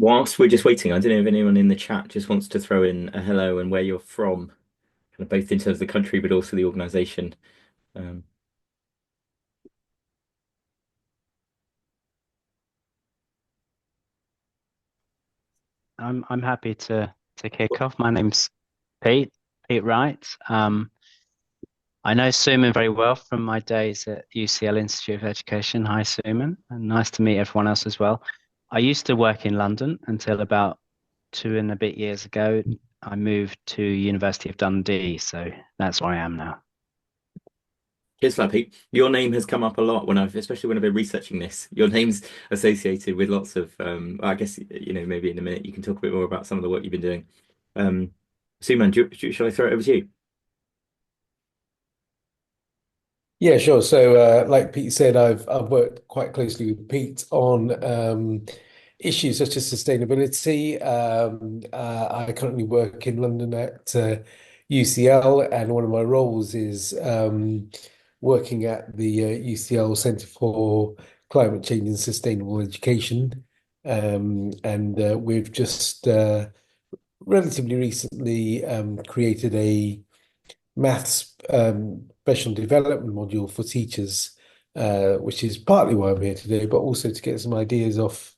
Whilst we're just waiting, I don't know if anyone in the chat just wants to throw in a hello and where you're from, kind of both in terms of the country but also the organization. Um, I'm happy to kick off. My name's Pete Wright. I know Suman very well from my days at UCL Institute of Education. Hi, Suman, and nice to meet everyone else as well. I used to work in London until about 2 and a bit years ago. I moved to University of Dundee, so that's where I am now. Cheers for that, Pete. Your name has come up a lot especially when I've been researching this. Your name's associated with lots of, I guess, maybe in a minute you can talk a bit more about some of the work you've been doing. Um, Suman, shall I throw it over to you? Yeah, sure. So, like Pete said, I've worked quite closely with Pete on issues such as sustainability. I currently work in London at UCL, and one of my roles is working at the UCL Centre for Climate Change and Sustainable Education. And we've just relatively recently created a maths professional development module for teachers, which is partly why I'm here today, but also to get some ideas off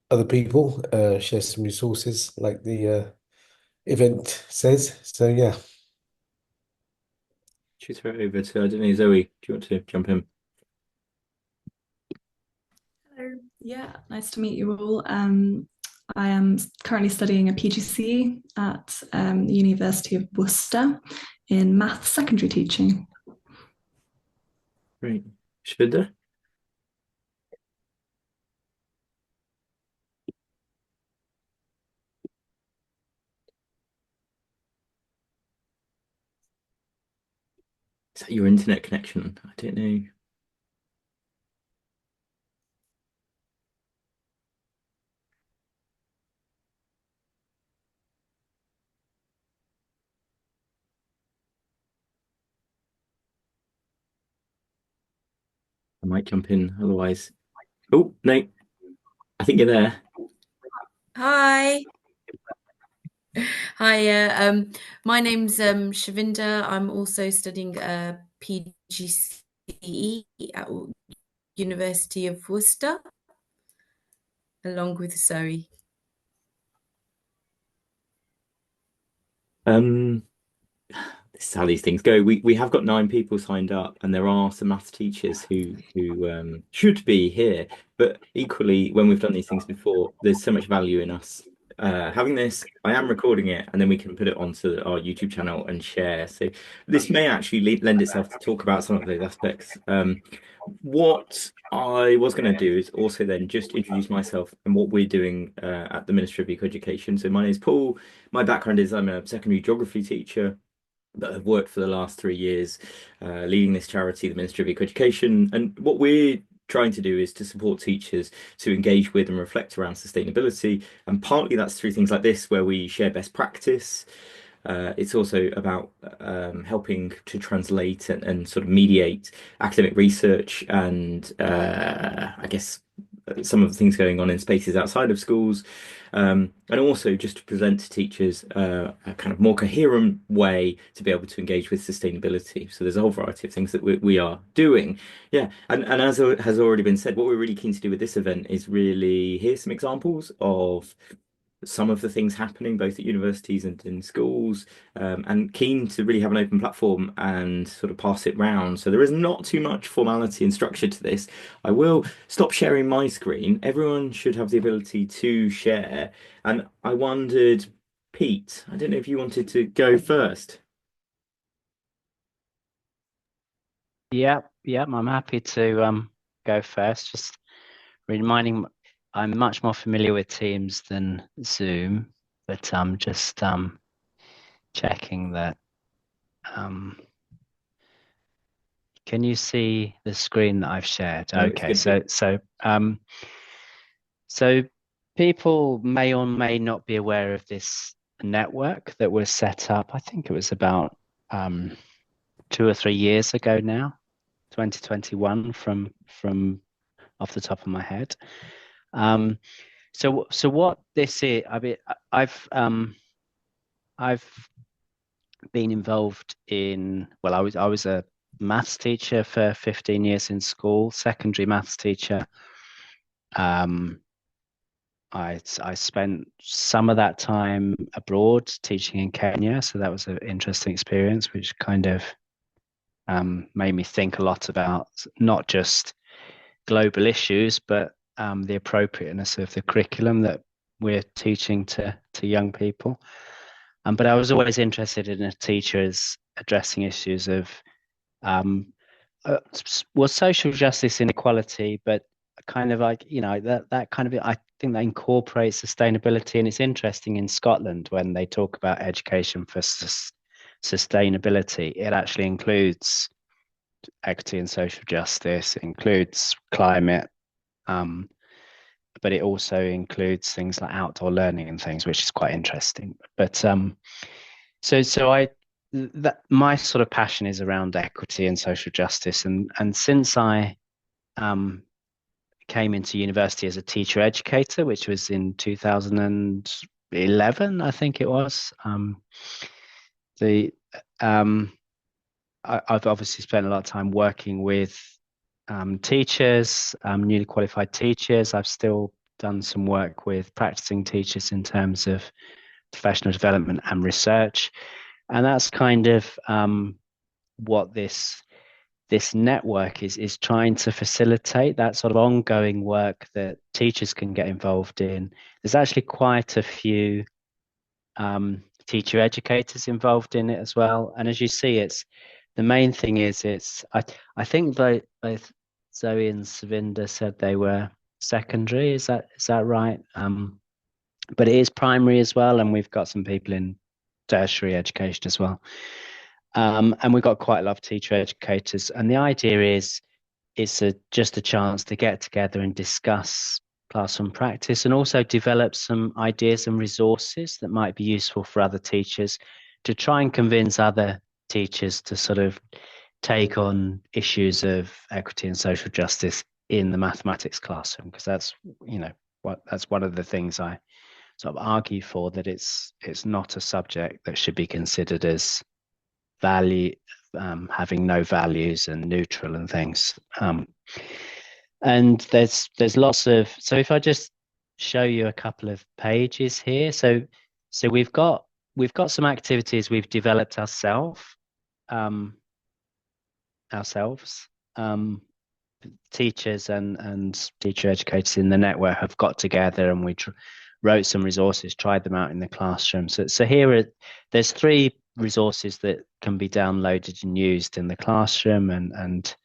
other people, share some resources like the event says. So yeah. Should throw it over to, I don't know, Zoe, do you want to jump in? Hello. Yeah, nice to meet you all. I am currently studying a PGC at the University of Worcester in maths secondary teaching. Great. Shvinda? Is that your internet connection? I don't know. I might jump in otherwise. Oh, no, I think you're there. Hi. Hi, my name's Shavinda. I'm also studying PGCE at University of Worcester, along with Zoe. Um, this is how these things go. We have got 9 people signed up, and there are some maths teachers who should be here. But equally, when we've done these things before, there's so much value in us having this. I am recording it, and then we can put it onto our YouTube channel and share. So this may actually lend itself to talk about some of those aspects. What I was going to do is also then just introduce myself and what we're doing at the Ministry of Eco Education. So my name is Paul. My background is I'm a secondary geography teacher that have worked for the last 3 years, leading this charity, the Ministry of Eco Education. And what we're trying to do is to support teachers to engage with and reflect around sustainability. And partly that's through things like this, where we share best practice. It's also about helping to translate and sort of mediate academic research and I guess some of the things going on in spaces outside of schools, and also just to present to teachers a kind of more coherent way to be able to engage with sustainability. So there's a whole variety of things that we are doing. Yeah, and as has already been said, what we're really keen to do with this event is really hear some examples of some of the things happening both at universities and in schools, and keen to really have an open platform and sort of pass it round. So there is not too much formality and structure to this. I will stop sharing my screen. Everyone should have the ability to share. And I wondered, Pete, I don't know if you wanted to go first. Yep, I'm happy to go first. Just reminding, I'm much more familiar with Teams than Zoom, but I'm just checking that. Um, can you see the screen that I've shared? No, it's Okay, good. so people may or may not be aware of this network that was set up. I think it was about 2 or 3 years ago now, 2021 from off the top of my head. Um, So what this is, I mean, I've been involved in, well, I was a maths teacher for 15 years in school, secondary maths teacher. I spent some of that time abroad teaching in Kenya, so that was an interesting experience, which kind of made me think a lot about not just global issues, but the appropriateness of the curriculum that we're teaching to young people. But I was always interested in a teachers addressing issues of well, social justice, inequality, but kind of like, that kind of, I think that incorporates sustainability. And it's interesting in Scotland when they talk about education for sustainability, it actually includes equity and social justice, it includes climate, but it also includes things like outdoor learning and things, which is quite interesting. But that my sort of passion is around equity and social justice, and since I came into university as a teacher educator, which was in 2011, I think it was. I've obviously spent a lot of time working with teachers, newly qualified teachers. I've still done some work with practicing teachers in terms of professional development and research, and that's kind of what this network is trying to facilitate, that sort of ongoing work that teachers can get involved in. There's actually quite a few teacher educators involved in it as well. And as you see, the main thing is I think both Zoe and Savinda said they were secondary. Is that right? But it is primary as well, and we've got some people in tertiary education as well. And we've got quite a lot of teacher educators. And the idea is just a chance to get together and discuss classroom practice, and also develop some ideas and resources that might be useful for other teachers, to try and convince other teachers to sort of take on issues of equity and social justice in the mathematics classroom, because that's one of the things I sort of argue for, that it's not a subject that should be considered as having no values and neutral and things. And there's lots of, so if I just show you a couple of pages here, so we've got some activities we've developed ourselves. Teachers and teacher educators in the network have got together, and we wrote some resources, tried them out in the classroom. So there's 3 resources that can be downloaded and used in the classroom, and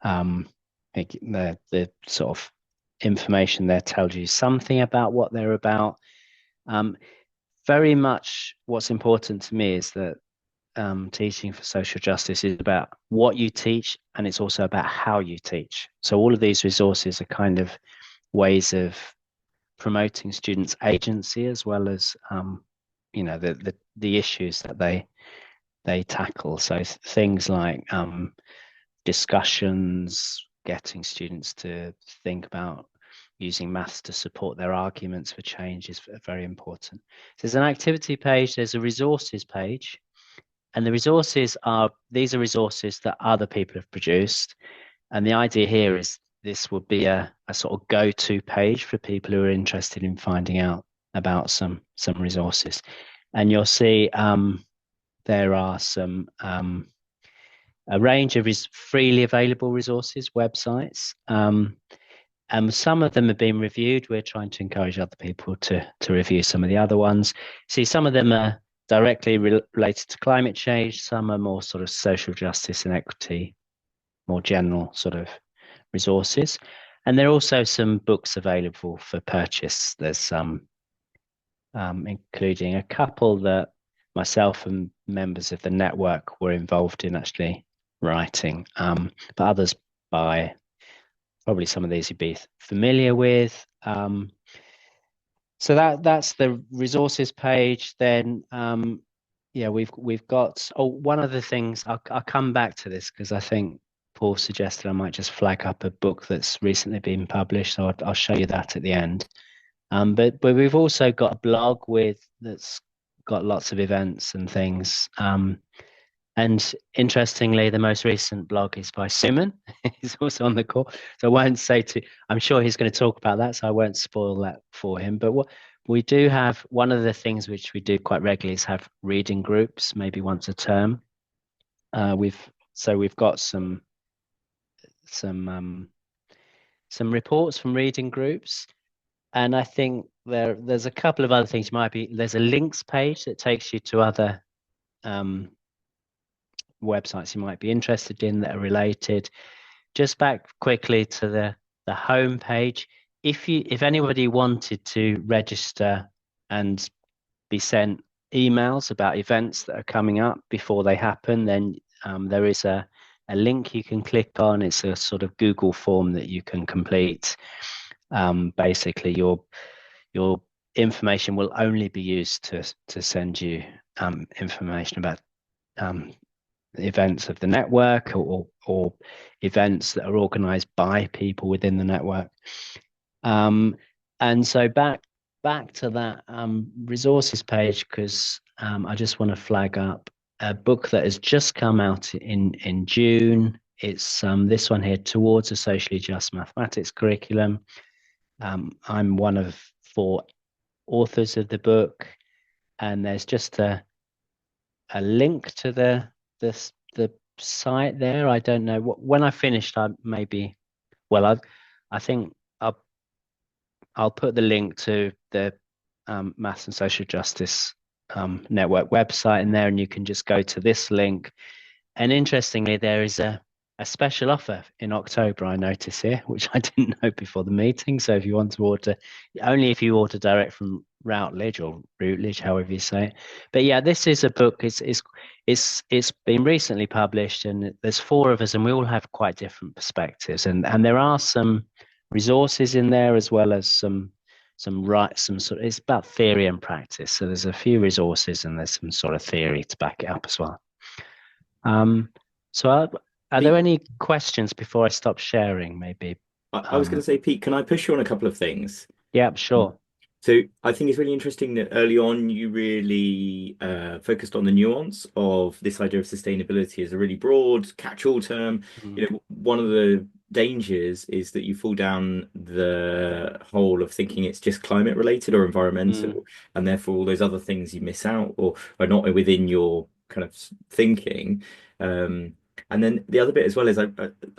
the sort of information there tells you something about what they're about. Very much what's important to me is that teaching for social justice is about what you teach, and it's also about how you teach. So all of these resources are kind of ways of promoting students' agency, as well as the issues that they tackle. So things like discussions, getting students to think about using maths to support their arguments for change is very important. So there's an activity page, there's a resources page, and the resources these are resources that other people have produced. And the idea here is this would be a sort of go-to page for people who are interested in finding out about some resources. And you'll see there are a range of freely available resources, websites. And some of them have been reviewed. We're trying to encourage other people to review some of the other ones. See, some of them are directly related to climate change. Some are more sort of social justice and equity, more general sort of resources. And there are also some books available for purchase. There's some, including a couple that myself and members of the network were involved in actually writing, but others by probably some of these you'd be familiar with. So that's the resources page. Then we've got one of the things, I'll come back to this because I think Paul suggested I might just flag up a book that's recently been published, so I'll show you that at the end. But we've also got a blog that's got lots of events and things. And interestingly, the most recent blog is by Suman. He's also on the call. So I won't say I'm sure he's going to talk about that, so I won't spoil that for him. But what we do have, one of the things which we do quite regularly is have reading groups, maybe once a term. We've got some reports from reading groups. And I think there's a couple of other things. There's a links page that takes you to other websites you might be interested in that are related. Just back quickly to the home page. If anybody wanted to register and be sent emails about events that are coming up before they happen, then there is a link you can click on. It's a sort of Google form that you can complete. Basically, your information will only be used to send you information about events of the network or events that are organized by people within the network. And so back to that resources page, because I just want to flag up a book that has just come out in June. It's this one here, Towards a Socially Just Mathematics Curriculum. I'm one of 4 authors of the book, and there's just a link to the site there. I don't know when I finished. I think I'll put the link to the Maths and Social Justice Network website in there, and you can just go to this link. And interestingly, there is a special offer in October, I notice here, which I didn't know before the meeting. So if you want to order, only if you order direct from Routledge or Routledge, however you say it. But yeah, this is a book. It's been recently published, and there's 4 of us, and we all have quite different perspectives. And there are some resources in there, as well as some sort of, it's about theory and practice. So there's a few resources, and there's some sort of theory to back it up as well. So are there any questions before I stop sharing, maybe? I was going to say, Pete, can I push you on a couple of things? Yeah, sure. So I think it's really interesting that early on you really focused on the nuance of this idea of sustainability as a really broad catch-all term. One of the dangers is that you fall down the hole of thinking it's just climate related or environmental, and therefore all those other things you miss out or are not within your kind of thinking. And then the other bit as well is I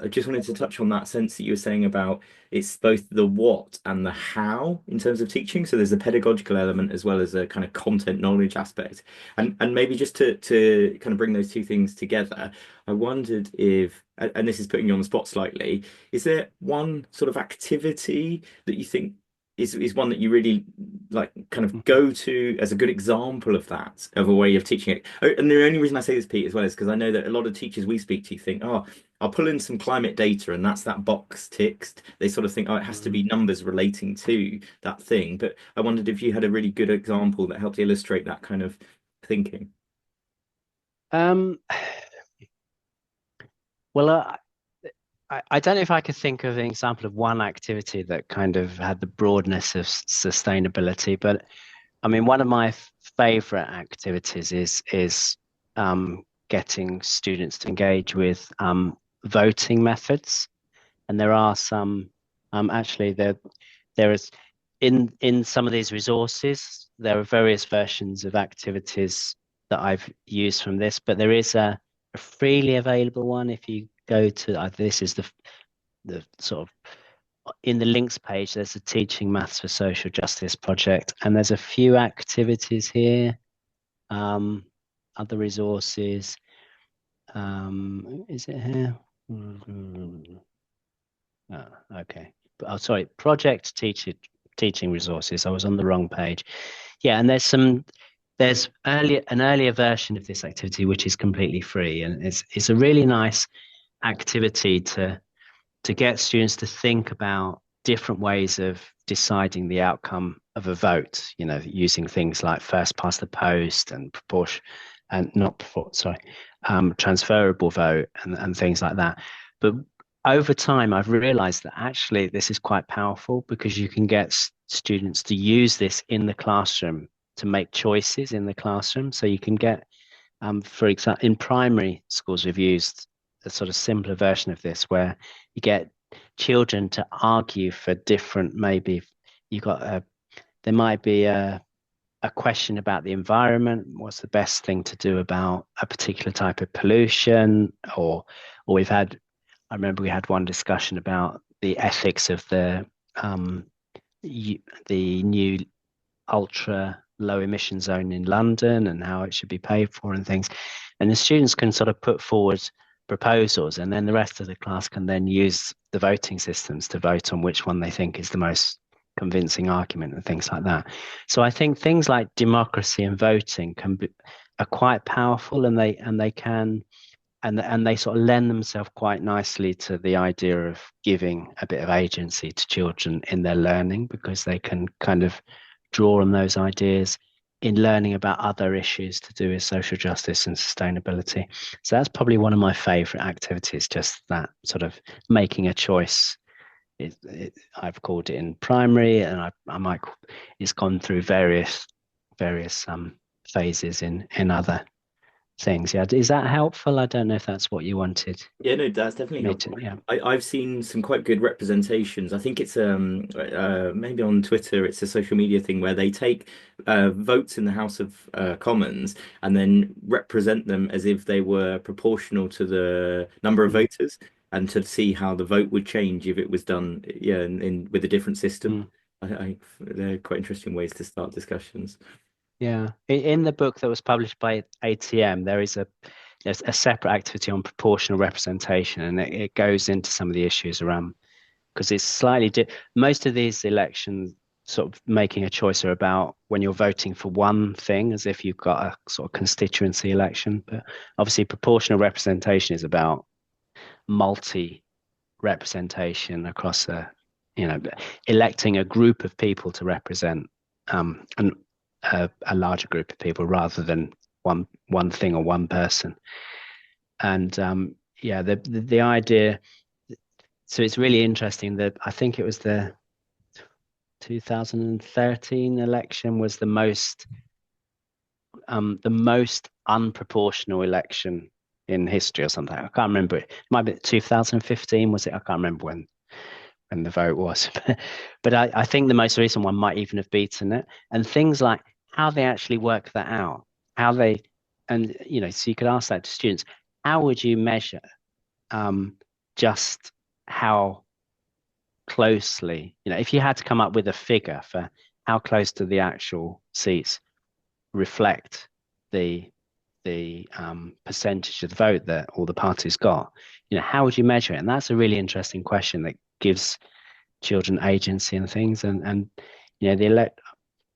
just wanted to touch on that sense that you were saying about it's both the what and the how in terms of teaching. So there's a pedagogical element as well as a kind of content knowledge aspect. And maybe just to kind of bring those two things together, I wondered if, and this is putting you on the spot slightly, is there one sort of activity that you think is one that you really like kind of go to as a good example of that, of a way of teaching it? And the only reason I say this, Pete, as well, is because I know that a lot of teachers we speak to think, oh, I'll pull in some climate data and that's that box ticked. They sort of think, oh, it has to be numbers relating to that thing. But I wondered if you had a really good example that helped illustrate that kind of thinking. Well, I don't know if I could think of an example of one activity that kind of had the broadness of sustainability, but I mean, one of my favorite activities is getting students to engage with voting methods. And there are some, actually there is in some of these resources, there are various versions of activities that I've used from this, but there is a freely available one. If you go to this is the sort of in the links page, there's a Teaching Maths for Social Justice project, and there's a few activities here, other resources. Is it here? Oh, okay. Oh, sorry, project teaching resources. I was on the wrong page. Yeah, and there's an earlier version of this activity which is completely free, and it's a really nice activity to get students to think about different ways of deciding the outcome of a vote, using things like first past the post and transferable vote and things like that. But over time, I've realized that actually this is quite powerful because you can get students to use this in the classroom to make choices in the classroom. So you can get, for example, in primary schools, we've used a sort of simpler version of this where you get children to argue for different, maybe you got there might be a question about the environment. What's the best thing to do about a particular type of pollution? Or we've had, I remember we had one discussion about the ethics of um, the new ultra low emission zone in London and how it should be paid for and things. And the students can sort of put forward proposals, and then the rest of the class can then use the voting systems to vote on which one they think is the most convincing argument and things like that. So I think things like democracy and voting are quite powerful, and they can and they sort of lend themselves quite nicely to the idea of giving a bit of agency to children in their learning, because they can kind of draw on those ideas in learning about other issues to do with social justice and sustainability. So that's probably one of my favorite activities, just that sort of making a choice. I've called it in primary, and I might, it's gone through various phases in other things. Yeah, is that helpful? I don't know if that's what you wanted Yeah, no, that's definitely me to. helpful. Yeah. I've seen some quite good representations. I think it's maybe on Twitter, it's a social media thing where they take votes in the House of Commons and then represent them as if they were proportional to the number of Mm, voters, and to see how the vote would change if it was done, yeah, with a different system. mm. They're quite interesting ways to start discussions. Yeah. In the book that was published by ATM, there's a separate activity on proportional representation, and it goes into some of the issues around, because it's most of these elections sort of making a choice are about when you're voting for one thing, as if you've got a sort of constituency election. But obviously proportional representation is about multi representation across you know, electing a group of people to represent an, a larger group of people rather than one thing or one person. And yeah, the idea. So it's really interesting that I think it was the 2013 election was the most unproportional election in history or something. I can't remember. It might be 2015, was it? I can't remember when the vote was. But I think the most recent one might even have beaten it. And things like how they actually work that out, how they, and you know, so you could ask that to students, how would you measure just how closely, you know, if you had to come up with a figure for how close to the actual seats reflect the percentage of the vote that all the parties got, you know, how would you measure it? And that's a really interesting question that gives children agency and things. And you know, the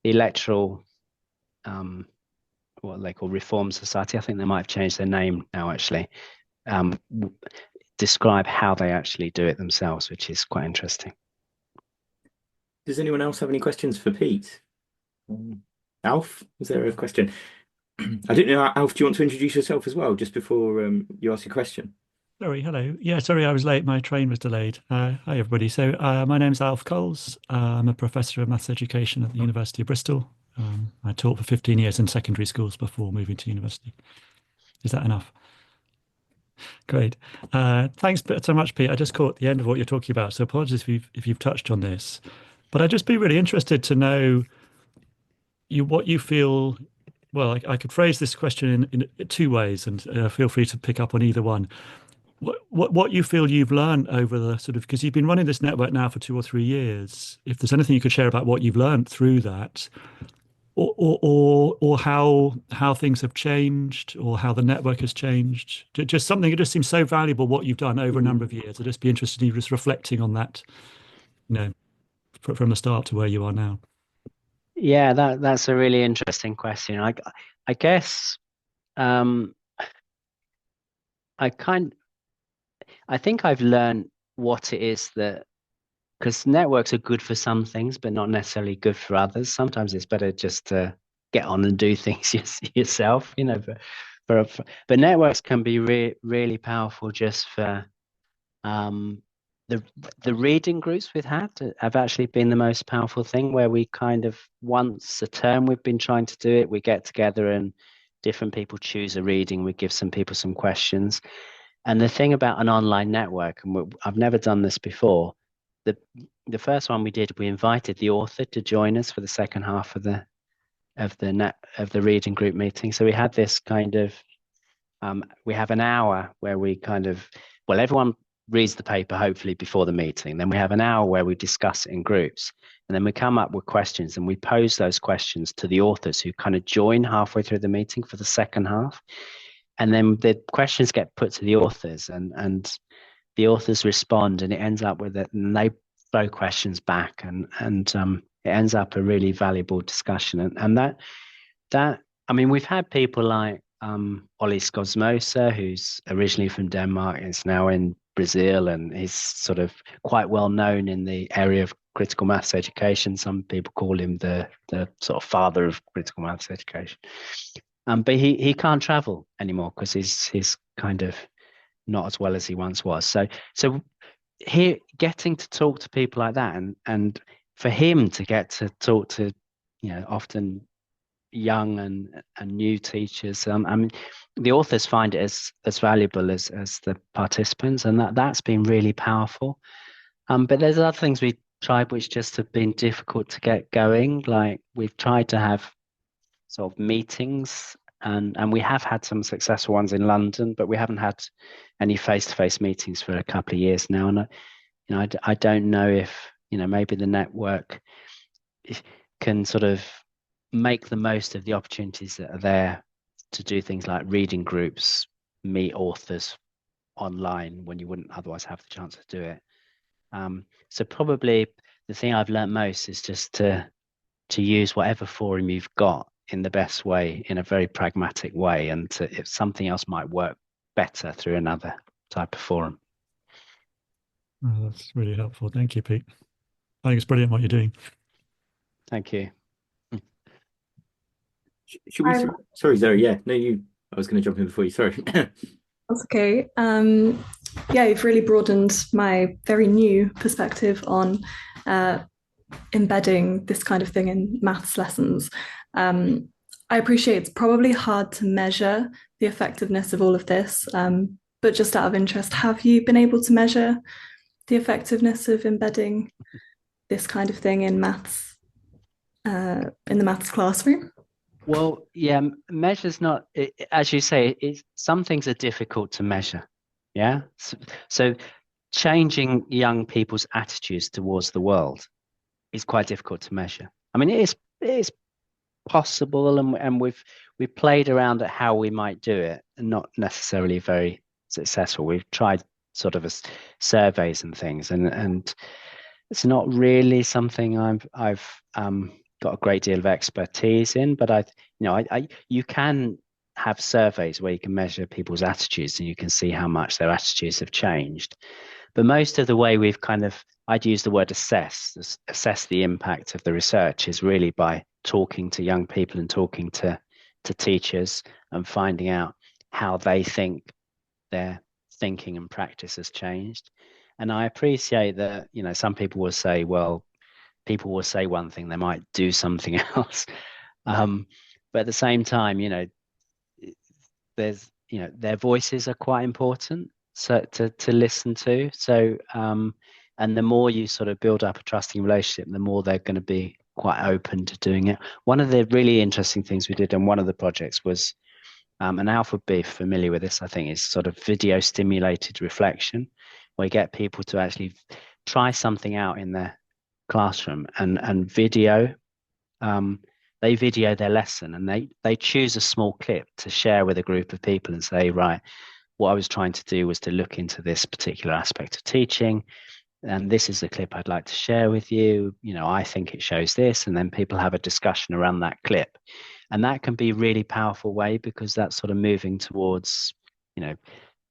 electoral what they call Reform Society, I think they might have changed their name now actually, um, describe how they actually do it themselves, which is quite interesting. Does anyone else have any questions for Pete? Alf, is there a question? I don't know, Alf, do you want to introduce yourself as well, just before you ask your question? Sorry, hello. Yeah, sorry, I was late. My train was delayed. Hi, everybody. So, my name's Alf Coles. I'm a professor of maths education at the University of Bristol. I taught for 15 years in secondary schools before moving to university. Is that enough? Great. Thanks so much, Pete. I just caught the end of what you're talking about, so apologies if you've touched on this. But I'd just be really interested to know what you feel. Well, I could phrase this question in two ways, and feel free to pick up on either one. What you feel you've learned over the sort of, because you've been running this network now for 2 or 3 years, if there's anything you could share about what you've learned through that, or how things have changed, or how the network has changed. Just something that just seems so valuable what you've done over a number of years. I'd just be interested in you just reflecting on that, you know, from the start to where you are now. Yeah, that's a really interesting question. I guess I think I've learned what it is that, because networks are good for some things, but not necessarily good for others. Sometimes it's better just to get on and do things yourself, you know. But networks can be really powerful just for Um, the the reading groups we've had have actually been the most powerful thing, where we kind of once a term we've been trying to do it. We get together and different people choose a reading. We give some people some questions. And the thing about an online network, and I've never done this before, the the first one we did, we invited the author to join us for the second half of the reading group meeting. So we had this kind of we have an hour where we kind of, well, everyone reads the paper hopefully before the meeting. Then we have an hour where we discuss it in groups, and then we come up with questions and we pose those questions to the authors who kind of join halfway through the meeting for the second half. And then the questions get put to the authors, and the authors respond, and it ends up with it, and they throw questions back, and it ends up a really valuable discussion. And that I mean, we've had people like Ollie Skosmosa, who's originally from Denmark, is now in Brazil, and he's sort of quite well known in the area of critical maths education. Some people call him the sort of father of critical maths education. But he can't travel anymore because he's kind of not as well as he once was. So here, getting to talk to people like that, and for him to get to talk to, often young and new teachers. I mean, the authors find it as valuable as the participants, and that's been really powerful. But there's other things we tried which just have been difficult to get going. Like we've tried to have sort of meetings, and we have had some successful ones in London, but we haven't had any face-to-face meetings for a couple of years now. And I don't know if maybe the network can sort of make the most of the opportunities that are there to do things like reading groups, meet authors online when you wouldn't otherwise have the chance to do it. So probably the thing I've learned most is just to use whatever forum you've got in the best way, in a very pragmatic way, and if something else might work better through another type of forum. Oh, that's really helpful. Thank you, Pete. I think it's brilliant what you're doing. Thank you. Should we? Sorry, Zoe. Yeah, no, you. I was going to jump in before you. Sorry. That's okay. Yeah, you've really broadened my very new perspective on embedding this kind of thing in maths lessons. I appreciate it's probably hard to measure the effectiveness of all of this, but just out of interest, have you been able to measure the effectiveness of embedding this kind of thing in maths, in the maths classroom? Well, yeah, measure's not, as you say, some things are difficult to measure. Yeah. So changing young people's attitudes towards the world is quite difficult to measure. I mean, it is possible, and we've played around at how we might do it, and not necessarily very successful. We've tried sort of surveys and things, and it's not really something I've got a great deal of expertise in, but you can have surveys where you can measure people's attitudes and you can see how much their attitudes have changed. But most of the way I'd use the word assess the impact of the research is really by talking to young people and talking to teachers and finding out how they think their thinking and practice has changed. And I appreciate that, some people will say, well, people will say one thing, they might do something else. But at the same time, there's, their voices are quite important to listen to. So, and the more you sort of build up a trusting relationship, the more they're going to be quite open to doing it. One of the really interesting things we did on one of the projects was, and Alf would be familiar with this, I think, is sort of video stimulated reflection, where you get people to actually try something out in their classroom and video. They video their lesson, and they choose a small clip to share with a group of people and say, right, what I was trying to do was to look into this particular aspect of teaching, and this is the clip I'd like to share with you. I think it shows this, and then people have a discussion around that clip. And that can be a really powerful way, because that's sort of moving towards,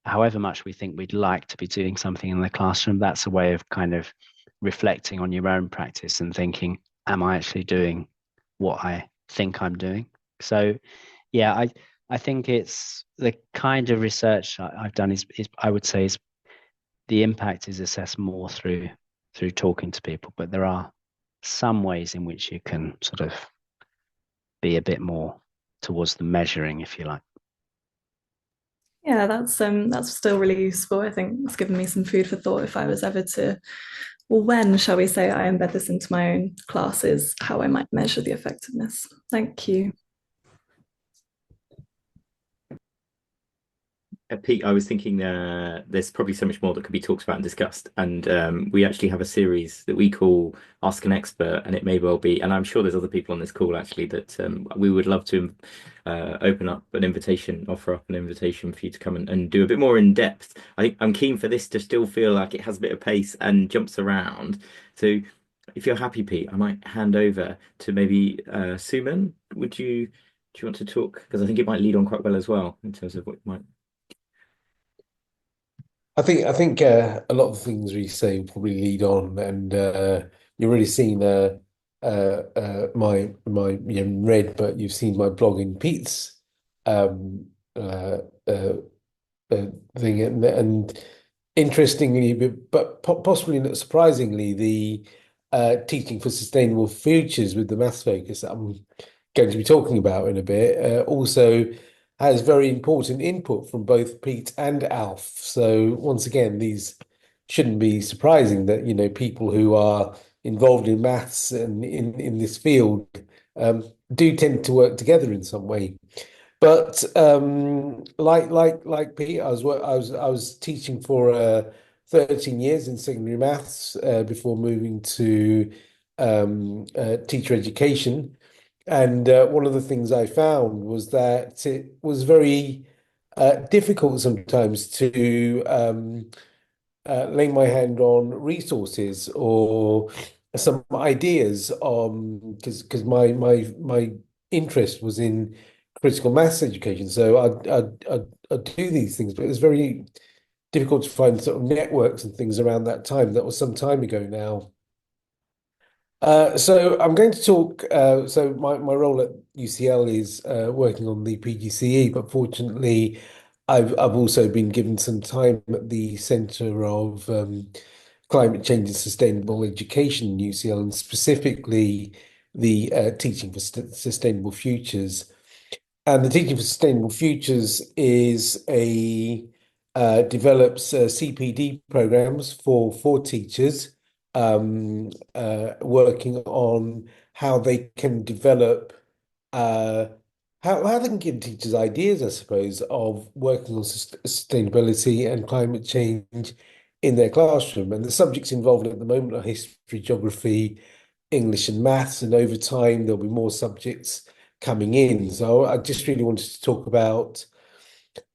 however much we think we'd like to be doing something in the classroom, that's a way of kind of reflecting on your own practice and thinking, am I actually doing what I think I'm doing? So, yeah, I think it's the kind of research I've done is I would say is the impact is assessed more through talking to people, but there are some ways in which you can sort of be a bit more towards the measuring, if you like. Yeah, that's still really useful. I think it's given me some food for thought if I was ever to, well, when shall we say, I embed this into my own classes, how I might measure the effectiveness. Thank you. Pete, I was thinking there's probably so much more that could be talked about and discussed. And we actually have a series that we call Ask an Expert, and it may well be, and I'm sure there's other people on this call actually that we would love to open up an invitation, offer up an invitation for you to come and do a bit more in depth. I think I'm keen for this to still feel like it has a bit of pace and jumps around. So if you're happy, Pete, I might hand over to maybe Suman. Do you want to talk? Because I think it might lead on quite well as well in terms of what you might. I think a lot of the things we say will probably lead on, and you've already seen my you haven't read, but you've seen my blog in Pete's um, uh, uh, thing, and interestingly, but possibly not surprisingly, the teaching for sustainable futures with the maths focus that I'm going to be talking about in a bit also has very important input from both Pete and Alf. So once again, these shouldn't be surprising that, people who are involved in maths and in this field do tend to work together in some way. But like Pete, I was teaching for 13 years in secondary maths before moving to teacher education. And one of the things I found was that it was very difficult sometimes to lay my hand on resources or some ideas because my interest was in critical maths education. So I'd do these things, but it was very difficult to find sort of networks and things around that time. That was some time ago now. So I'm going to talk. So my role at UCL is working on the PGCE, but fortunately, I've also been given some time at the Centre of Climate Change and Sustainable Education in UCL, and specifically the Teaching for Sustainable Futures. And the Teaching for Sustainable Futures is a develops CPD programs for teachers working on how they can develop how they can give teachers ideas, I suppose, of working on sustainability and climate change in their classroom. And the subjects involved at the moment are history, geography, English, and maths. And over time, there'll be more subjects coming in. So I just really wanted to talk about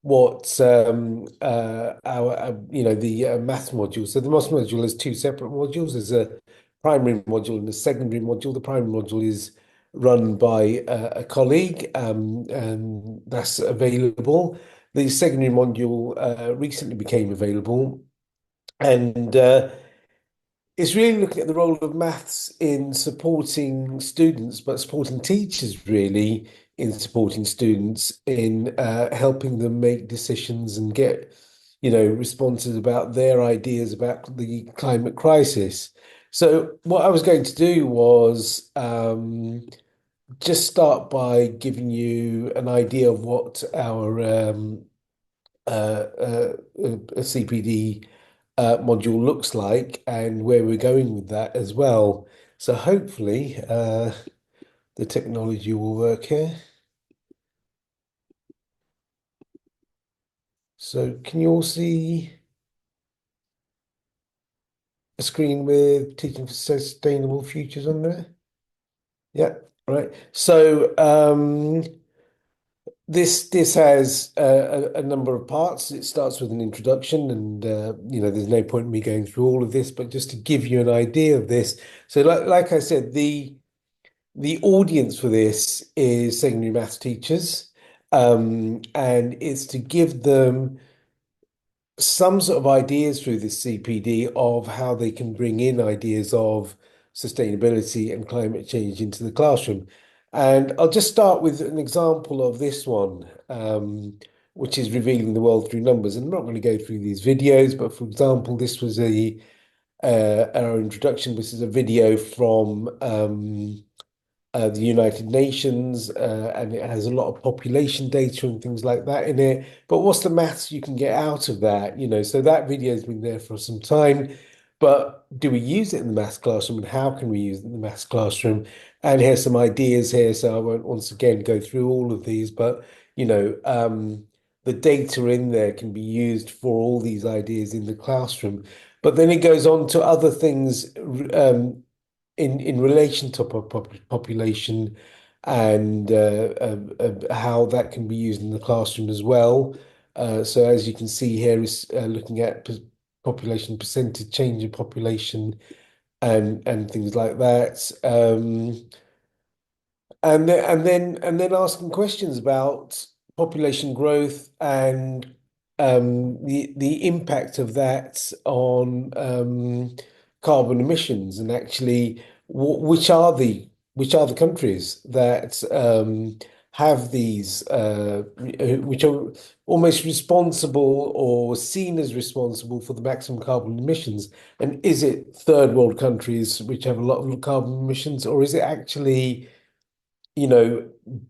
what our the maths module. So the maths module has two separate modules. There's a primary module and a secondary module. The primary module is run by a colleague, and that's available. The secondary module recently became available, and it's really looking at the role of maths in supporting students, but supporting teachers really in supporting students in helping them make decisions and get, responses about their ideas about the climate crisis. So what I was going to do was just start by giving you an idea of what our a CPD module looks like and where we're going with that as well. So hopefully the technology will work here. So can you all see a screen with Teaching for Sustainable Futures on there? Yeah, right. So this has a number of parts. It starts with an introduction, and there's no point in me going through all of this, but just to give you an idea of this. So, like I said, the audience for this is secondary maths teachers, and it's to give them some sort of ideas through this CPD of how they can bring in ideas of sustainability and climate change into the classroom. And I'll just start with an example of this one, which is revealing the world through numbers. And I'm not going to go through these videos, but for example, this was our introduction. This is a video from the United Nations, and it has a lot of population data and things like that in it. But what's the maths you can get out of that? So that video has been there for some time. But do we use it in the maths classroom, and how can we use it in the maths classroom? And here's some ideas here. So I won't once again go through all of these, but the data in there can be used for all these ideas in the classroom. But then it goes on to other things in relation to population and how that can be used in the classroom as well. So as you can see here is looking at population percentage, change in population and things like that. And then asking questions about population growth and the impact of that on carbon emissions, and actually which are the countries that have these which are almost responsible or seen as responsible for the maximum carbon emissions. And is it third world countries which have a lot of carbon emissions, or is it actually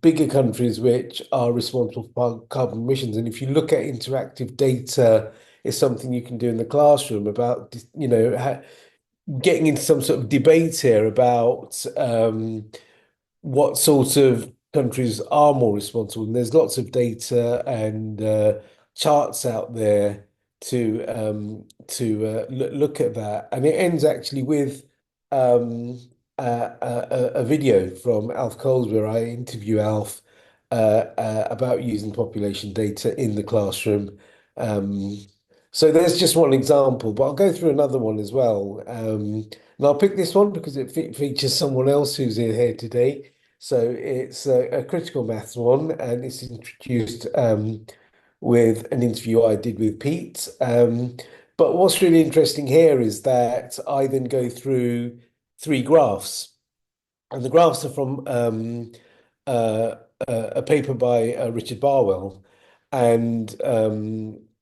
bigger countries which are responsible for carbon emissions? And if you look at interactive data, it's something you can do in the classroom about, getting into some sort of debate here about what sort of countries are more responsible. And there's lots of data and charts out there to look at that. And it ends actually with a video from Alf Coles where I interview Alf about using population data in the classroom. So there's just one example, but I'll go through another one as well. And I'll pick this one because it features someone else who's in here today. So it's a critical maths one, and it's introduced with an interview I did with Pete. But what's really interesting here is that I then go through three graphs, and the graphs are from a paper by Richard Barwell, and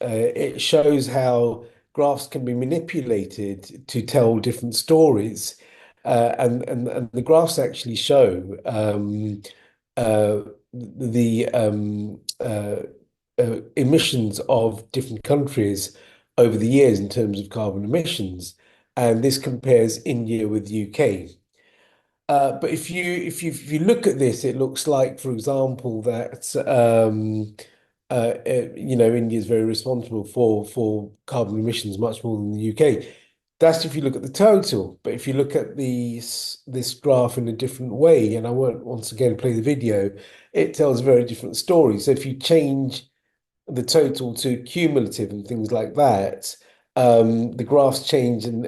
it shows how graphs can be manipulated to tell different stories. And the graphs actually show the emissions of different countries over the years in terms of carbon emissions, and this compares India with UK. But if you look at this, it looks like, for example, that India is very responsible for carbon emissions much more than the UK. That's if you look at the total. But if you look at this graph in a different way, and I won't once again play the video, it tells a very different story. So if you change the total to cumulative and things like that, the graphs change and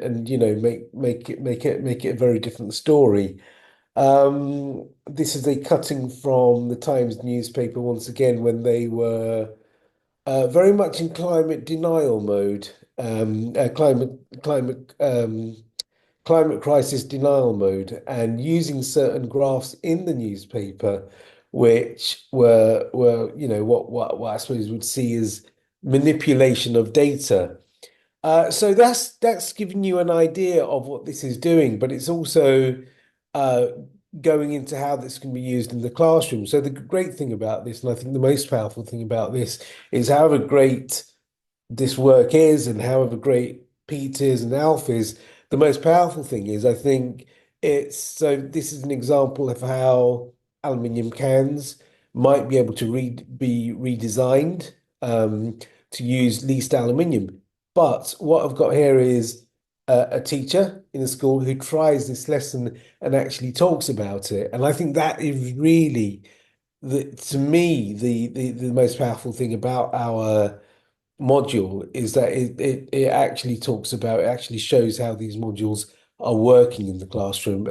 make it a very different story. This is a cutting from the Times newspaper once again when they were very much in climate denial mode, climate crisis denial mode, and using certain graphs in the newspaper, which were what I suppose would see as manipulation of data. So that's giving you an idea of what this is doing, but it's also uh, going into how this can be used in the classroom. So the great thing about this, and I think the most powerful thing about this, is however great this work is and however great Pete is and Alf is, the most powerful thing is, I think, this is an example of how aluminium cans might be able to be redesigned to use least aluminium. But what I've got here is a teacher in a school who tries this lesson and actually talks about it. And I think that is really, to me, the most powerful thing about our module is that it actually it actually shows how these modules are working in the classroom.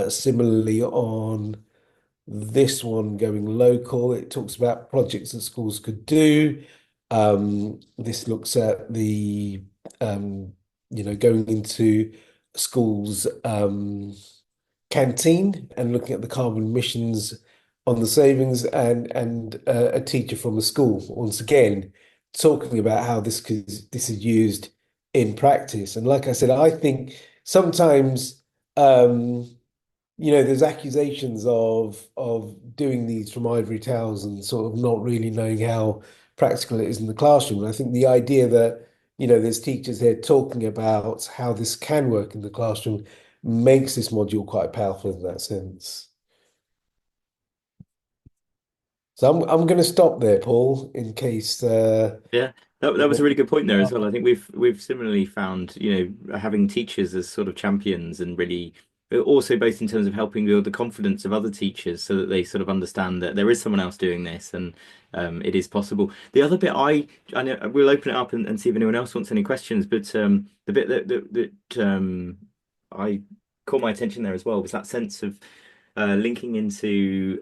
Similarly, on this one going local, it talks about projects that schools could do. This looks at the going into schools canteen and looking at the carbon emissions on the savings and a teacher from a school. Once again, talking about how this is used in practice. And like I said, I think sometimes there's accusations of doing these from ivory towels and sort of not really knowing how practical it is in the classroom. And I think the idea that, there's teachers here talking about how this can work in the classroom makes this module quite powerful in that sense. So I'm going to stop there, Paul, in case. Yeah, that was a really good point there as well. I think we've similarly found, having teachers as sort of champions and really also both in terms of helping build the confidence of other teachers so that they sort of understand that there is someone else doing this and it is possible. The other bit I know we'll open it up and see if anyone else wants any questions, but the bit that I caught my attention there as well was that sense of linking into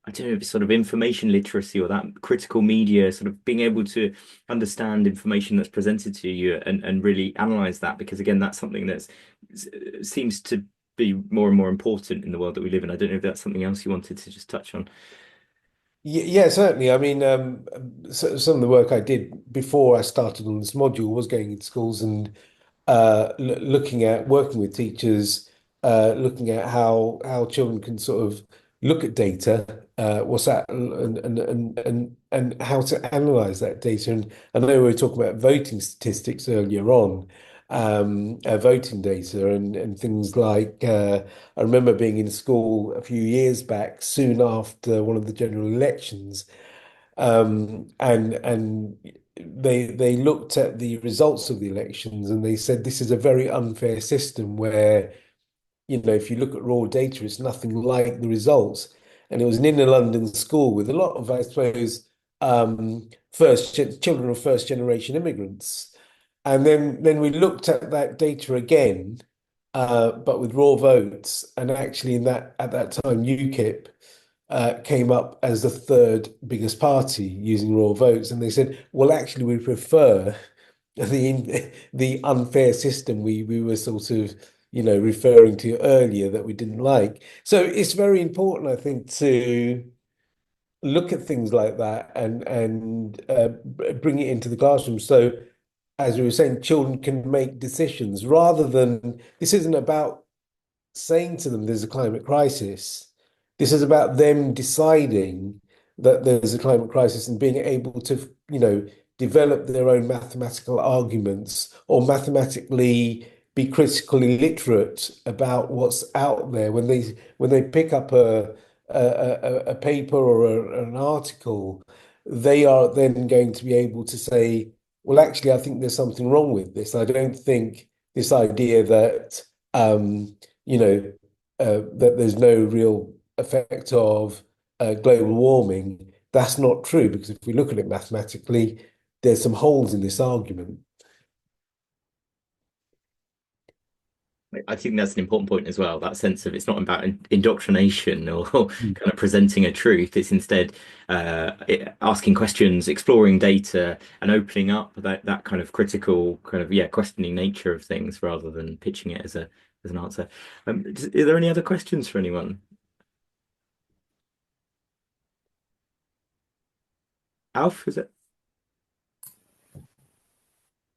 I don't know if it's sort of information literacy or that critical media, sort of being able to understand information that's presented to you and really analyze that, because again, that's something that seems to be more and more important in the world that we live in. I don't know if that's something else you wanted to just touch on. Yeah, certainly. I mean, some of the work I did before I started on this module was going into schools and looking at working with teachers, looking at how children can sort of look at data, what's that, and how to analyze that data. And I know we were talking about voting statistics earlier on, voting data and things like. I remember being in school a few years back, soon after one of the general elections, and they looked at the results of the elections and they said this is a very unfair system where, if you look at raw data, it's nothing like the results. And it was an inner London school with a lot of, I suppose, children of first generation immigrants. And then we looked at that data again, but with raw votes. And actually, at that time, UKIP came up as the third biggest party using raw votes, and they said, "Well, actually, we prefer the unfair system we were sort of referring to earlier that we didn't like." So it's very important, I think, to look at things like that and bring it into the classroom. So, as we were saying, children can make decisions rather than this isn't about saying to them there's a climate crisis. This is about them deciding that there's a climate crisis and being able to, develop their own mathematical arguments or mathematically be critically literate about what's out there when they pick up a paper or an article, they are then going to be able to say, well, actually, I think there's something wrong with this. I don't think this idea that you know, that there's no real effect of global warming. That's not true because if we look at it mathematically, there's some holes in this argument. I think that's an important point as well. That sense of it's not about indoctrination or kind of presenting a truth. It's instead asking questions, exploring data, and opening up that kind of critical, kind of questioning nature of things rather than pitching it as an answer. Are there any other questions for anyone? Alf, is it?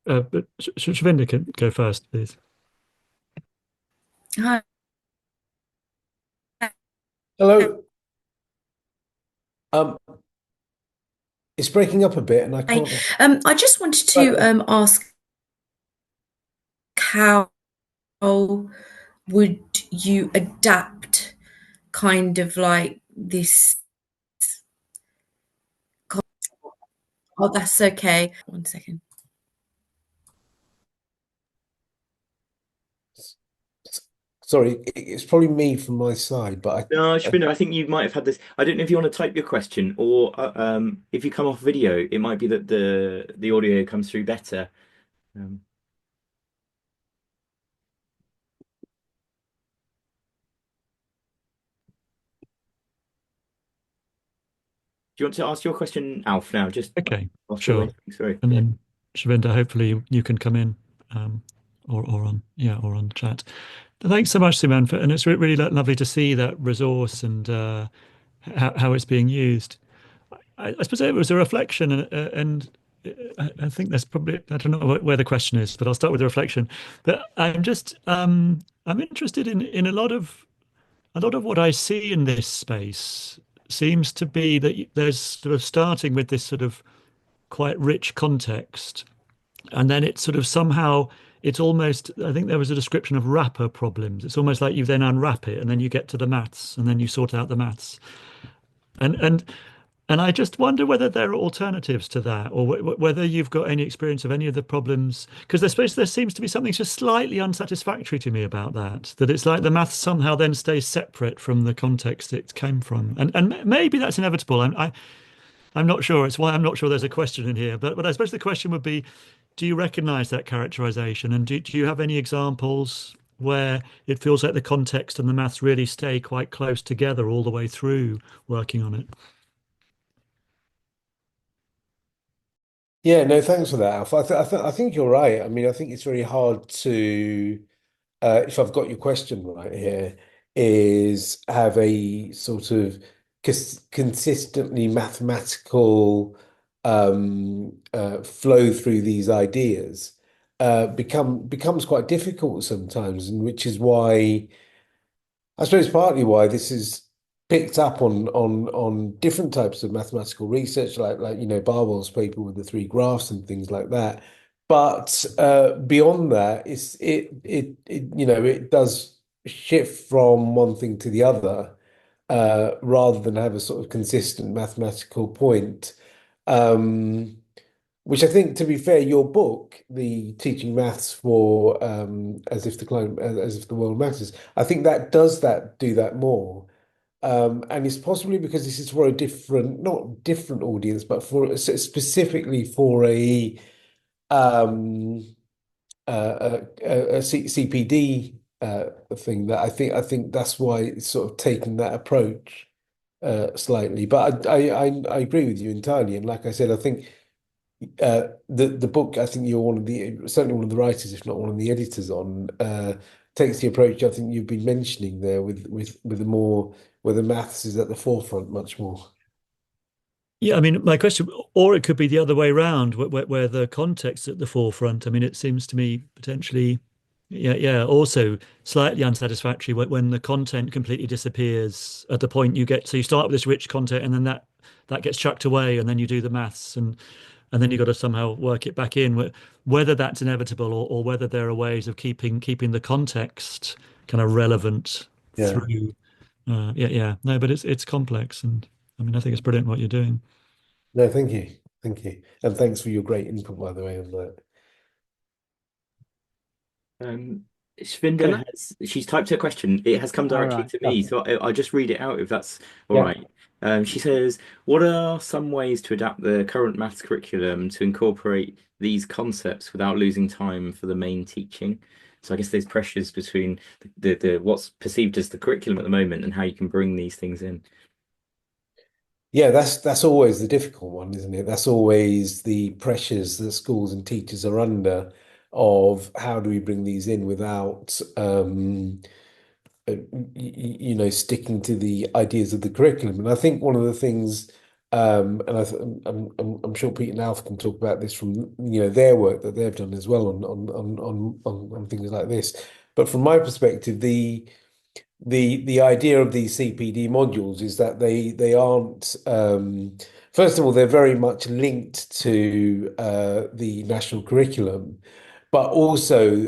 But Shavinda can go first, please. Hi. Hello. It's breaking up a bit, and I can't. I just wanted to ask, how would you adapt kind of like this? Oh, that's okay. 1 second. Sorry, it's probably me from my side, but No, Shabina, I think you might have had this. I don't know if you want to type your question or if you come off video, it might be that the audio comes through better. Um, do you want to ask your question, Alf, now? Just Okay, whilst sure. we're waiting. Sorry. And then Shavinda, hopefully you can come in or on chat. Thanks so much, Suman, and it's really lovely to see that resource and how it's being used. I suppose it was a reflection, and I think that's probably, I don't know where the question is, but I'll start with the reflection. But I'm interested in a lot of what I see in this space seems to be that there's sort of starting with this sort of quite rich context, and then it's sort of somehow it's almost, I think there was a description of wrapper problems. It's almost like you then unwrap it and then you get to the maths and then you sort out the maths. And and and I just wonder whether there are alternatives to that, or whether you've got any experience of any of the problems, because there seems to be something just slightly unsatisfactory to me about that. That it's like the maths somehow then stays separate from the context it came from, and maybe that's inevitable. I'm not sure. It's why I'm not sure there's a question in here. But I suppose the question would be, do you recognise that characterization, and do you have any examples where it feels like the context and the maths really stay quite close together all the way through working on it? Yeah, no, thanks for that, Alf. I think you're right. I mean, I think it's very hard to, if I've got your question right here, is have a sort of consistently mathematical flow through these ideas becomes quite difficult sometimes, and which is why. I suppose partly why this is picked up on different types of mathematical research, like Barwell's paper with the three graphs and things like that. But beyond that, it does shift from one thing to the other rather than have a sort of consistent mathematical point. Um, which I think, to be fair, your book, the Teaching Maths for as if the world matters, I think that do that more. And it's possibly because this is for a different, not different audience, but for specifically for um, CPD thing that I think that's why it's sort of taken that approach slightly. But I agree with you entirely. And like I said, I think the book, I think you're certainly one of the writers, if not one of the editors on, takes the approach I think you've been mentioning there with the more where the maths is at the forefront much more. Yeah, I mean, my question, or it could be the other way around, where the context's at the forefront. I mean, it seems to me potentially, yeah, also slightly unsatisfactory when the content completely disappears at the point you get. So you start with this rich content, and then that gets chucked away, and then you do the maths, and then you've got to somehow work it back in. Whether that's inevitable, or whether there are ways of keeping the context kind of relevant Yeah. through. Yeah. No, but it's complex, and I mean, I think it's brilliant what you're doing. No, thank you. Thank you. And thanks for your great input, by the way, on that. Um, Can Shvinda I? she's typed her question. It has come All directly right. to me, so I'll just read it out if that's all Yeah. right. She says, what are some ways to adapt the current maths curriculum to incorporate these concepts without losing time for the main teaching? So I guess there's pressures between the what's perceived as the curriculum at the moment and how you can bring these things in. Yeah, that's always the difficult one, isn't it? That's always the pressures that schools and teachers are under of how do we bring these in without sticking to the ideas of the curriculum. And I think one of the things, and I'm sure Pete and Alf can talk about this from their work that they've done as well on things like this. But from my perspective, the idea of these CPD modules is that they aren't first of all they're very much linked to the national curriculum, but also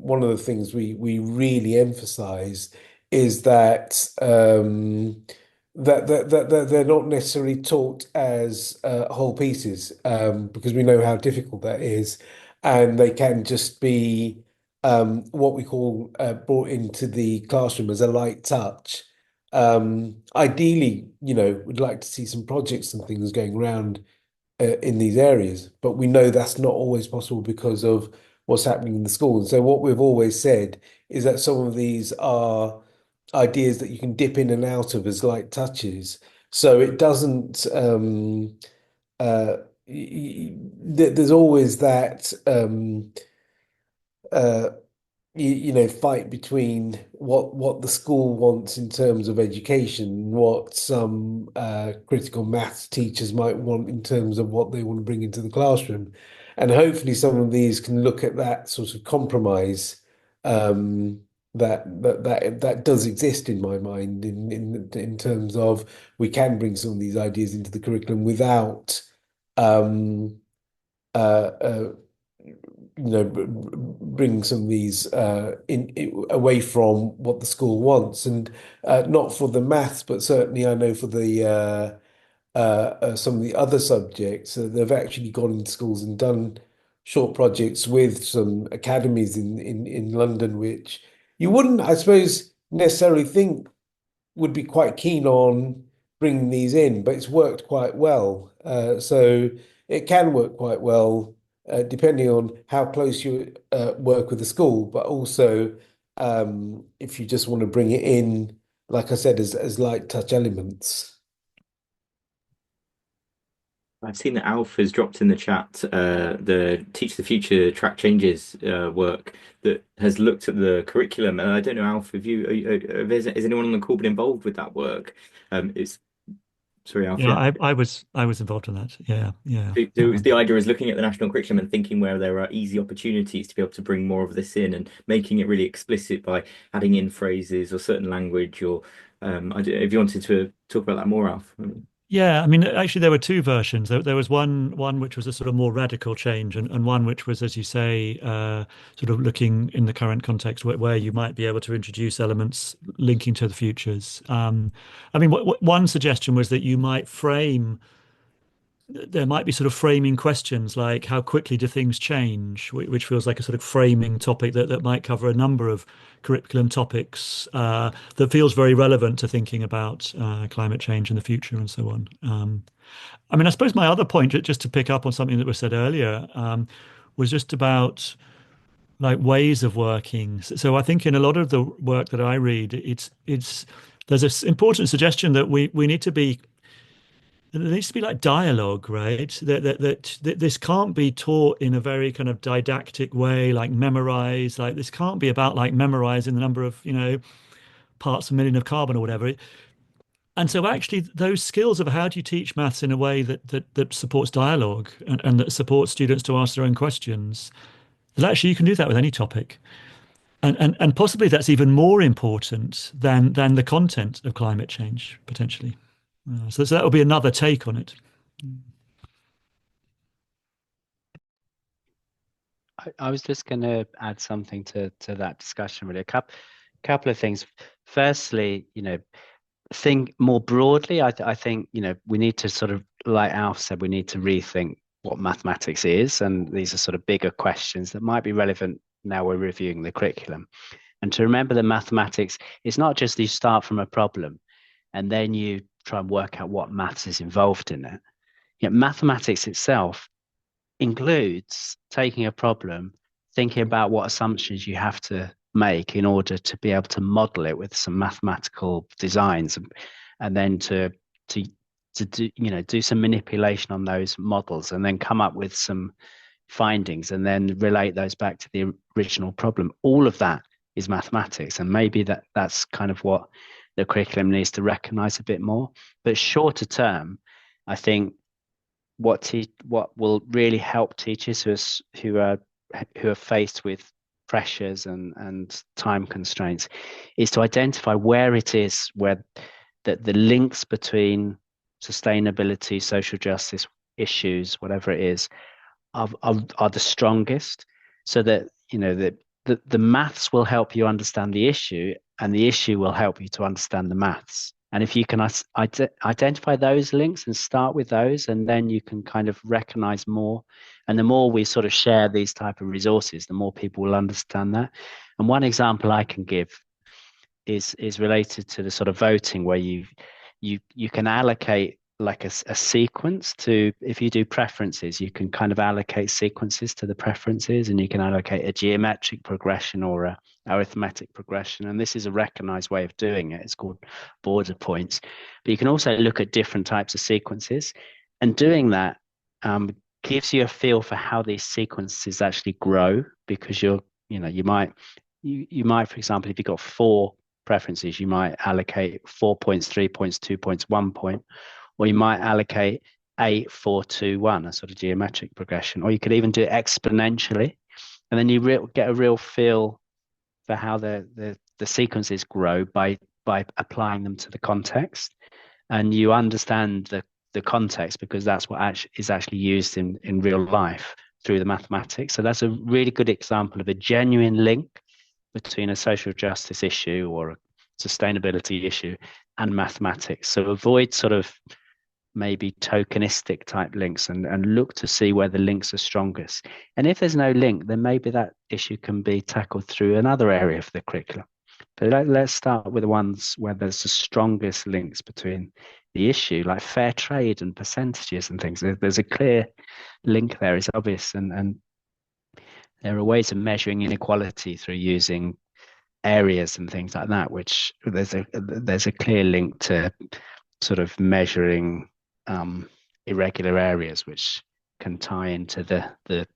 one of the things we really emphasize is that that they're not necessarily taught as whole pieces because we know how difficult that is, and they can just be what we call brought into the classroom as a light touch. Ideally, we'd like to see some projects and things going around in these areas, but we know that's not always possible because of what's happening in the school. And so, what we've always said is that some of these are ideas that you can dip in and out of as light touches. So it doesn't. Uh, there's always that. Uh, fight between what the school wants in terms of education, what some critical maths teachers might want in terms of what they want to bring into the classroom. And hopefully some of these can look at that sort of compromise that does exist in my mind in terms of we can bring some of these ideas into the curriculum without um, uh, uh, bring some of these away from what the school wants, and not for the maths, but certainly I know for the some of the other subjects, they've actually gone into schools and done short projects with some academies in London, which you wouldn't, I suppose, necessarily think would be quite keen on bringing these in, but it's worked quite well. So it can work quite well, depending on how close you work with the school, but also if you just want to bring it in, like I said, as light touch elements. I've seen that Alf has dropped in the chat the Teach the Future track changes work that has looked at the curriculum. And I don't know, Alf, have you, is anyone on the call been involved with that work? It's sorry, Alf. Yeah, I was involved in that. Yeah, yeah. So the idea is looking at the national curriculum and thinking where there are easy opportunities to be able to bring more of this in and making it really explicit by adding in phrases or certain language or if you wanted to talk about that more, Alf. Yeah, I mean, actually, there were two versions. There was one which was a sort of more radical change, and one which was, as you say, sort of looking in the current context where you might be able to introduce elements linking to the futures. I mean, one suggestion was that you might frame there might be sort of framing questions like how quickly do things change, which feels like a sort of framing topic that might cover a number of curriculum topics that feels very relevant to thinking about climate change in the future and so on. I mean, I suppose my other point, just to pick up on something that was said earlier, was just about like ways of working. So I think in a lot of the work that I read, it's there's this important suggestion that we need to be there needs to be like dialogue, right? That this can't be taught in a very kind of didactic way, like memorize. Like this can't be about like memorizing the number of, parts per million of carbon or whatever. And so actually those skills of how do you teach maths in a way that supports dialogue and that supports students to ask their own questions, that actually you can do that with any topic. And possibly that's even more important than the content of climate change, potentially. So that will be another take on it. I was just going to add something to that discussion, really. Couple of things. Firstly, think more broadly. I think we need to sort of, like Alf said, we need to rethink what mathematics is, and these are sort of bigger questions that might be relevant now we're reviewing the curriculum. And to remember that mathematics is not just you start from a problem and then you try and work out what maths is involved in it. Mathematics itself includes taking a problem, thinking about what assumptions you have to make in order to be able to model it with some mathematical designs, and then to do some manipulation on those models, and then come up with some findings, and then relate those back to the original problem. All of that is mathematics, and maybe that's kind of what the curriculum needs to recognize a bit more. But shorter term, I think what will really help teachers who are faced with pressures and time constraints is to identify where it is where the links between sustainability, social justice issues, whatever it is, are the strongest, so that the maths will help you understand the issue, and the issue will help you to understand the maths. And if you can identify those links and start with those, and then you can kind of recognize more. And the more we sort of share these type of resources, the more people will understand that. And one example I can give is related to the sort of voting, where you can allocate like a sequence to, if you do preferences, you can kind of allocate sequences to the preferences, and you can allocate a geometric progression or a arithmetic progression. And this is a recognized way of doing it. It's called border points. But you can also look at different types of sequences, and doing that gives you a feel for how these sequences actually grow, because you might you might, for example, if you've got 4 preferences, you might allocate 4 points, 3 points, 2 points, 1 point, or you might allocate 8, 4, 2, 1, a sort of geometric progression, or you could even do it exponentially, and then you get a real feel for how the sequences grow by applying them to the context, and you understand the context because that's what is actually used in real life through the mathematics. So that's a really good example of a genuine link between a social justice issue or a sustainability issue and mathematics. So avoid sort of maybe tokenistic type links and look to see where the links are strongest. And if there's no link, then maybe that issue can be tackled through another area of the curriculum. But let's start with the ones where there's the strongest links between the issue, like fair trade and percentages and things. There's a clear link there, it's obvious. And there are ways of measuring inequality through using areas and things like that, which there's a clear link to sort of measuring irregular areas, which can tie into the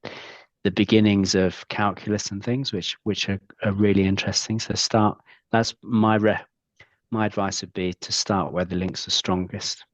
beginnings of calculus and things, which are really interesting. So that's my advice would be to start where the links are strongest.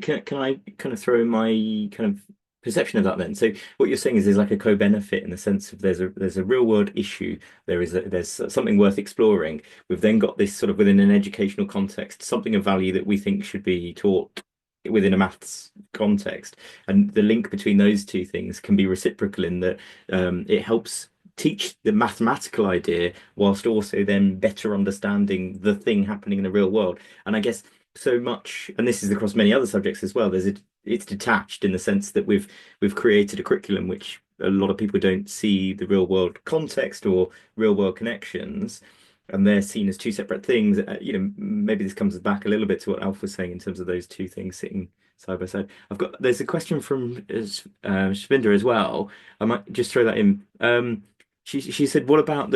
Can I kind of throw in my kind of perception of that then? So what you're saying is there's like a co-benefit in the sense of there's a real world issue, there's something worth exploring. We've then got this sort of within an educational context, something of value that we think should be taught within a maths context, and the link between those two things can be reciprocal in that it helps teach the mathematical idea whilst also then better understanding the thing happening in the real world. And I guess so much, and this is across many other subjects as well, it's detached in the sense that we've created a curriculum which a lot of people don't see the real world context or real world connections, and they're seen as two separate things. Maybe this comes back a little bit to what Alf was saying in terms of those two things sitting side by side. There's a question from Shvinder as well. I might just throw that in. She said, what about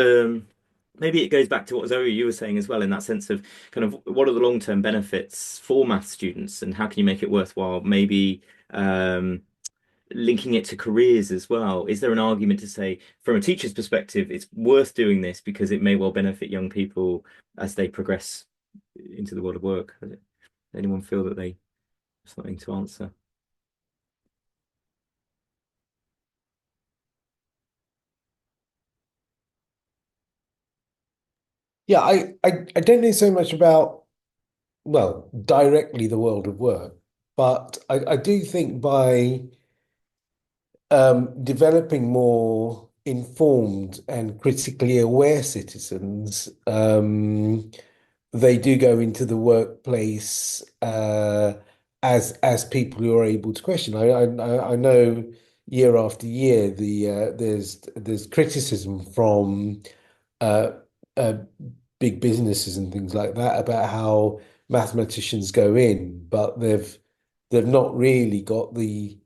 maybe it goes back to what Zoe you were saying as well, in that sense of kind of what are the long-term benefits for math students and how can you make it worthwhile? Maybe linking it to careers as well. Is there an argument to say, from a teacher's perspective, it's worth doing this because it may well benefit young people as they progress into the world of work? Does anyone feel that they have something to answer? Yeah, I don't know so much about, well, directly the world of work, but I do think by developing more informed and critically aware citizens, they do go into the workplace as people who are able to question. I know year after year there's criticism from uh, uh, big businesses and things like that about how mathematicians go in, but they've not really got the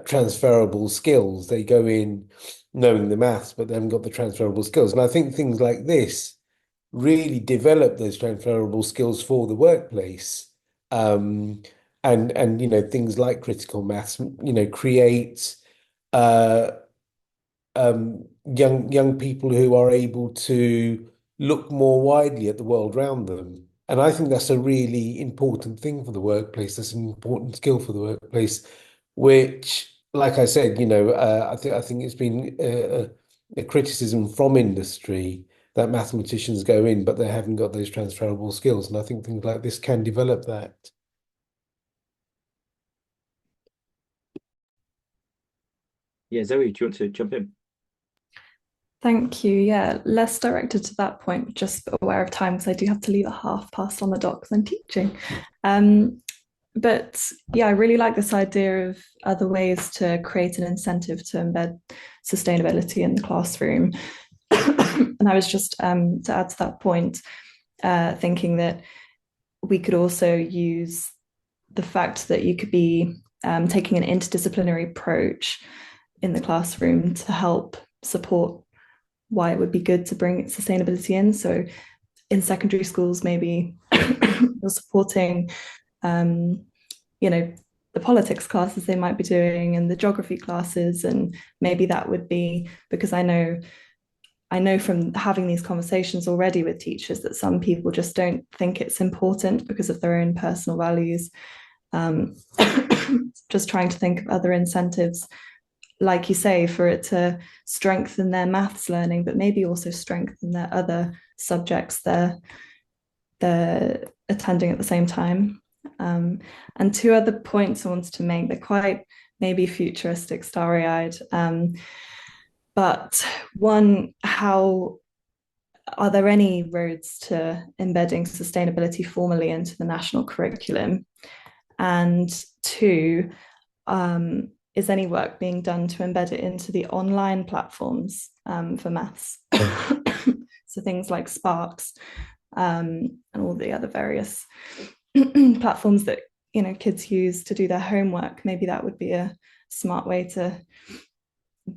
transferable skills. They go in knowing the maths, but they haven't got the transferable skills. And I think things like this really develop those transferable skills for the workplace. And things like critical maths, create uh, young people who are able to look more widely at the world around them. And I think that's a really important thing for the workplace. That's an important skill for the workplace, which, like I said, I think it's been a criticism from industry that mathematicians go in, but they haven't got those transferable skills. And I think things like this can develop that. Yeah, Zoe, do you want to jump in? Thank you. Yeah, less directed to that point, just aware of time because I do have to leave at 1:30 on the dot because I'm teaching. But yeah, I really like this idea of other ways to create an incentive to embed sustainability in the classroom. And I was just, to add to that point, thinking that we could also use the fact that you could be taking an interdisciplinary approach in the classroom to help support why it would be good to bring sustainability in. So in secondary schools, maybe you're supporting, the politics classes they might be doing and the geography classes. And maybe that would be, because I know I know from having these conversations already with teachers that some people just don't think it's important because of their own personal values. Just trying to think of other incentives, like you say, for it to strengthen their maths learning, but maybe also strengthen their other subjects they're attending at the same time. And two other points I wanted to make, they're quite maybe futuristic, starry-eyed. But one, how are there any roads to embedding sustainability formally into the national curriculum? And two, is any work being done to embed it into the online platforms for maths? So things like Sparks and all the other various platforms that kids use to do their homework. Maybe that would be a smart way to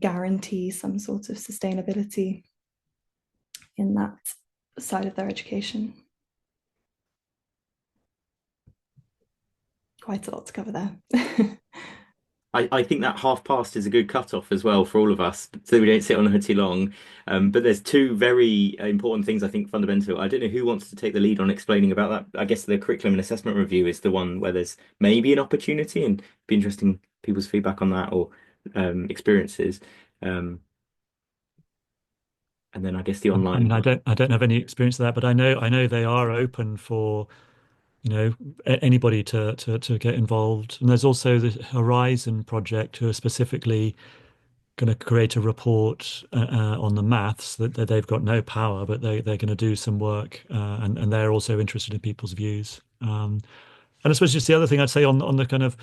guarantee some sort of sustainability in that side of their education. Quite a lot to cover there. I think that past is a good cutoff as well for all of us, so we don't sit on her too long. But there's two very important things I think fundamental. I don't know who wants to take the lead on explaining about that. I guess the curriculum and assessment review is the one where there's maybe an opportunity, and it'd be interesting people's feedback on that or experiences. And then I guess the online. I mean, I don't have any experience of that, but I know they are open for anybody to get involved. And there's also the Horizon project, who are specifically going to create a report on the maths that they've got no power, but they're going to do some work, and they're also interested in people's views. And I suppose just the other thing I'd say on the kind of,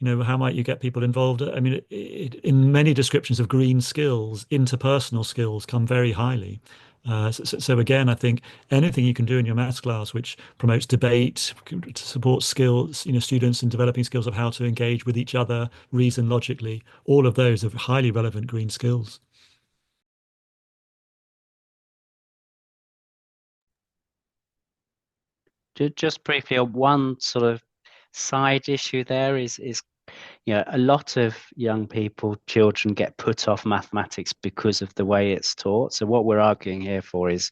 how might you get people involved? I mean, in many descriptions of green skills, interpersonal skills come very highly. So again, I think anything you can do in your maths class which promotes debate, to support skills, students in developing skills of how to engage with each other, reason logically, all of those are highly relevant green skills. Just briefly, one sort of side issue there is a lot of young people, children, get put off mathematics because of the way it's taught. So what we're arguing here for is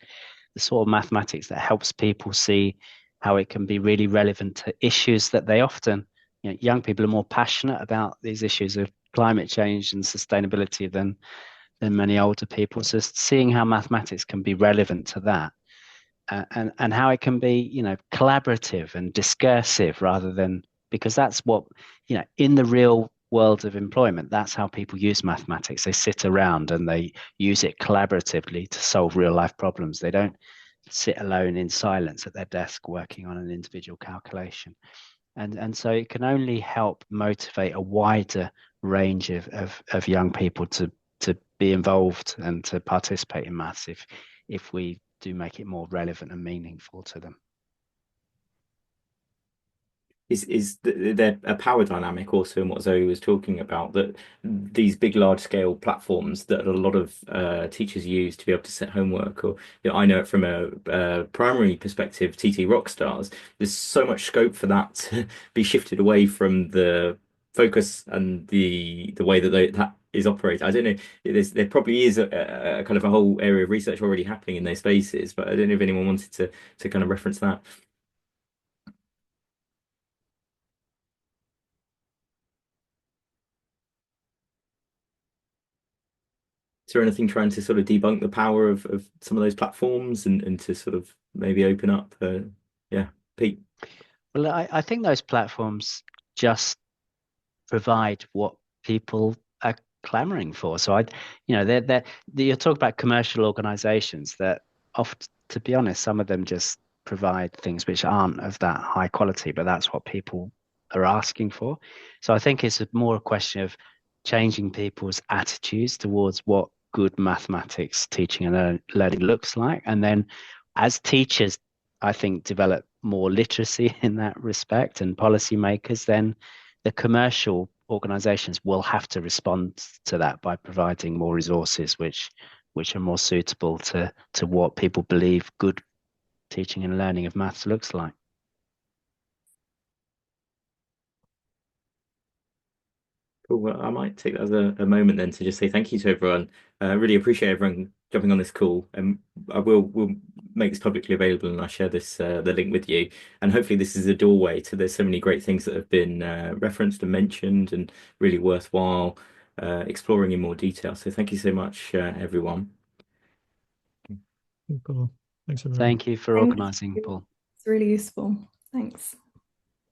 the sort of mathematics that helps people see how it can be really relevant to issues that they often, young people are more passionate about these issues of climate change and sustainability than many older people. So seeing how mathematics can be relevant to that, and how it can be, collaborative and discursive rather than, because that's what, in the real world of employment, that's how people use mathematics. They sit around and they use it collaboratively to solve real life problems. They don't sit alone in silence at their desk working on an individual calculation. And so it can only help motivate a wider range of young people to be involved and to participate in maths if we do make it more relevant and meaningful to them. Is there a power dynamic also in what Zoe was talking about, that these big large scale platforms that a lot of teachers use to be able to set homework, or I know it from a primary perspective, TT Rockstars, there's so much scope for that to be shifted away from the focus and the way that that is operated. I don't know, there probably is a kind of a whole area of research already happening in those spaces, but I don't know if anyone wanted to kind of reference that. Is there anything trying to sort of debunk the power of some of those platforms and to sort of maybe open up? Yeah, Pete. Well, I think those platforms just provide what people are clamoring for. So you're talking about commercial organizations that often, to be honest, some of them just provide things which aren't of that high quality, but that's what people are asking for. So I think it's more a question of changing people's attitudes towards what good mathematics teaching and learning looks like. And then as teachers, I think, develop more literacy in that respect, and policymakers, then the commercial organizations will have to respond to that by providing more resources which are more suitable to what people believe good teaching and learning of maths looks like. Cool. Well, I might take that as a moment then to just say thank you to everyone. I really appreciate everyone jumping on this call. Will make this publicly available, and I'll share this the link with you. And hopefully, this is a doorway to there's so many great things that have been referenced and mentioned, and really worthwhile exploring in more detail. So thank you so much, everyone. Cool. Thanks, everyone. Thank you for Thank organising, you. Paul. It's really useful. Thanks.